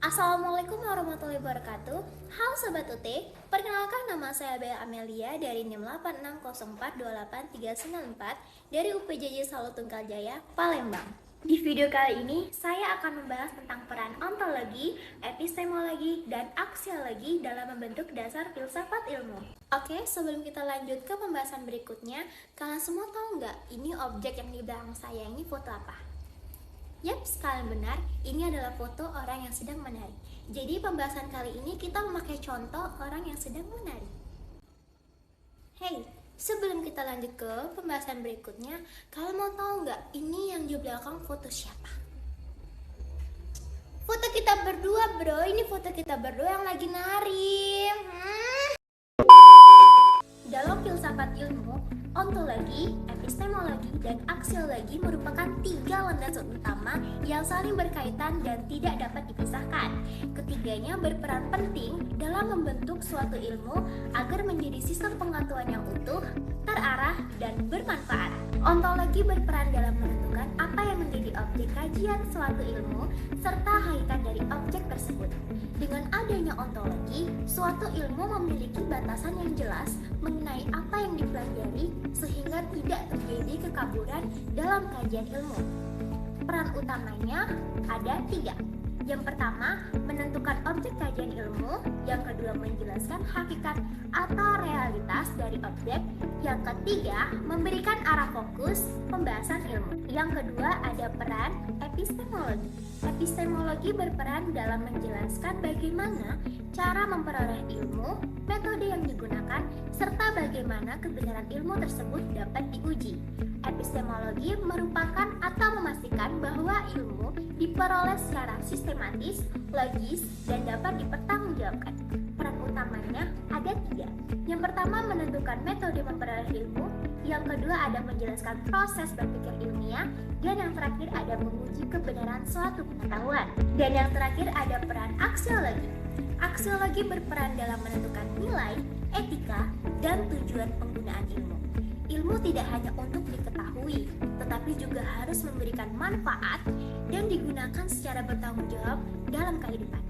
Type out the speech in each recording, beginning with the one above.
Assalamualaikum warahmatullahi wabarakatuh. Halo Sobat UT, perkenalkan nama saya Bea Amelia dari NIM 8604288394 dari UPJJ Solo Tunggal Jaya, Palembang. Di video kali ini, saya akan membahas tentang peran ontologi, epistemologi, dan aksiologi dalam membentuk dasar filsafat ilmu. Oke, sebelum kita lanjut ke pembahasan berikutnya, kalian semua tahu nggak ini objek yang di belakang saya ini foto apa? Yap, kalian benar, ini adalah foto orang yang sedang menari. Jadi pembahasan kali ini kita memakai contoh orang yang sedang menari. Hey, sebelum kita lanjut ke pembahasan berikutnya, kalian mau tahu nggak ini yang di belakang foto siapa? Foto kita berdua bro, ini foto kita berdua yang lagi nari. Dalam filsafat ilmu, ontologi, epistemologi, dan aksiologi merupakan tiga landasan utama yang saling berkaitan dan tidak dapat dipisahkan. Ketiganya berperan penting dalam membentuk suatu ilmu agar menjadi sistem pengetahuan yang utuh, terarah, dan bermanfaat. Ontologi berperan dalam menentukan apa yang menjadi objek kajian suatu ilmu serta hakikat dari objek tersebut. Dengan adanya ontologi, suatu ilmu memiliki batasan yang jelas mengenai apa yang dipelajari sehingga tidak terjadi kekaburan dalam kajian ilmu. Peran utamanya ada tiga. Yang pertama, menentukan objek kajian ilmu. Yang kedua, menjelaskan hakikat atau realitas dari objek. Yang ketiga, memberikan arah fokus pembahasan ilmu. Yang kedua, ada peran epistemologi. Epistemologi berperan dalam menjelaskan bagaimana cara memperoleh ilmu, metode yang digunakan, serta bagaimana kebenaran ilmu tersebut dapat diuji. Epistemologi merupakan atau memastikan bahwa ilmu diperoleh secara sistematis, logis, dan dapat dipertanggungjawabkan. Peran utamanya ada tiga. Yang pertama, menentukan metode memperoleh ilmu. Yang kedua, ada menjelaskan proses berpikir ilmiah. Dan yang terakhir, ada menguji kebenaran suatu pengetahuan. Dan yang terakhir, ada peran aksiologi. Aksiologi berperan dalam menentukan nilai, etika, dan tujuan penggunaan ilmu. Ilmu tidak hanya untuk diketahui, tetapi juga harus memberikan manfaat dan digunakan secara bertanggung jawab dalam kehidupan.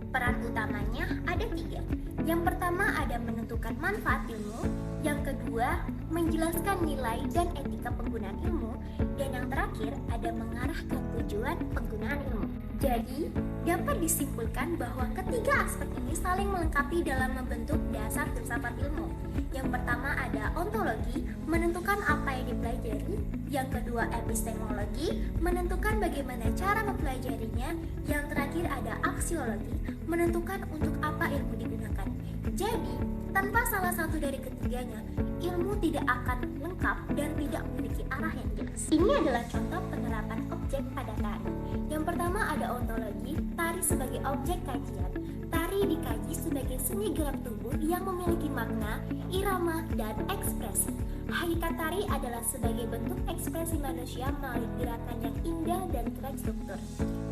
Peran utamanya ada tiga. Yang pertama ada menentukan manfaat ilmu, yang kedua menjelaskan nilai dan etika penggunaan ilmu, dan yang terakhir ada mengarahkan tujuan penggunaan ilmu. Jadi, dapat disimpulkan bahwa ketiga aspek ini saling melengkapi dalam membentuk dasar filsafat ilmu. Yang pertama ada ontologi, menentukan apa yang dipelajari. Yang kedua epistemologi, menentukan bagaimana cara mempelajarinya. Yang terakhir ada aksiologi, menentukan untuk apa ilmu digunakan. Jadi, tanpa salah satu dari ketiganya, ilmu tidak akan lengkap dan tidak memiliki arah yang jelas. Ini adalah contoh penerapan objek pada tari. Yang pertama ada ontologi, tari sebagai objek kajian. Tari dikaji sebagai seni gerak tubuh yang memiliki makna, irama, dan ekspresi. Hakikat tari adalah sebagai bentuk ekspresi manusia melalui gerakan yang indah dan terstruktur.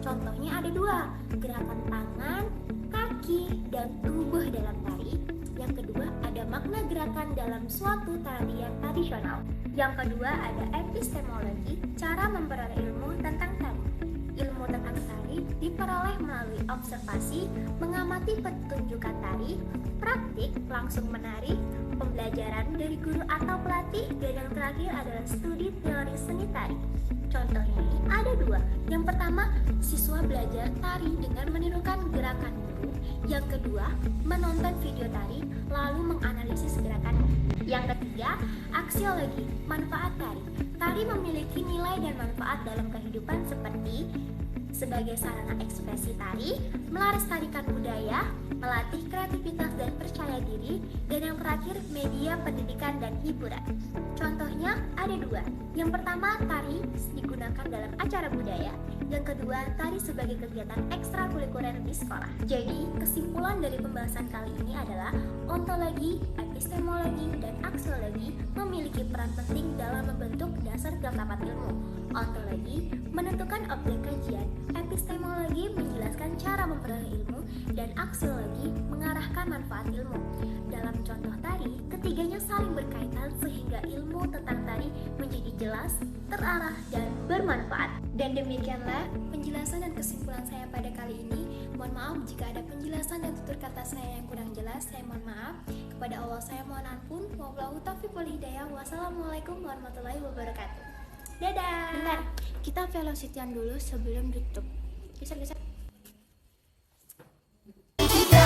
Contohnya ada dua, gerakan tangan, kaki, dan tubuh dalam tari. Yang kedua ada makna gerakan dalam suatu tarian tradisional. Yang kedua ada epistemologi, cara memperoleh ilmu tentang tari. Ilmu tentang tari diperoleh melalui observasi, mengamati pertunjukan tari, praktik langsung menari, pembelajaran dari guru atau pelatih, dan yang terakhir adalah studi teori seni tari. Contohnya ini ada dua. Yang pertama, siswa belajar tari dengan menirukan gerakan guru. Yang kedua, menonton video tari lalu menganalisis gerakan. Yang ketiga, aksiologi, manfaat tari. Tari memiliki nilai dan manfaat dalam kehidupan seperti sebagai sarana ekspresi tari, melestarikan budaya, melatih kreativitas dan percaya diri, dan yang terakhir media pendidikan dan hiburan. Contohnya ada dua. Yang pertama, tari digunakan dalam acara budaya. Yang kedua, tari sebagai kegiatan ekstrakurikuler di sekolah. Jadi, kesimpulan dari pembahasan kali ini adalah ontologi, epistemologi, dan aksiologi memiliki peran penting dalam membentuk dasar filsafat ilmu. Ontologi menentukan objek kajian, epistemologi menjelaskan cara memperoleh ilmu, dan aksiologi mengarahkan manfaat ilmu. Dalam contoh tari, ketiganya saling berkaitan sehingga ilmu tentang tari menjadi jelas, terarah, dan bermanfaat. Dan demikianlah penjelasan dan kesimpulan saya pada kali ini. Mohon mohon maaf jika ada penjelasan dan tutur kata saya yang kurang jelas. Saya mohon maaf. Kepada Allah saya mohon ampun. Wabillahi taufiq wal hidayah. Wassalamualaikum warahmatullahi wabarakatuh. Dadah. Bentar, kita velocityan dulu sebelum tutup. Geser-geser. Kita,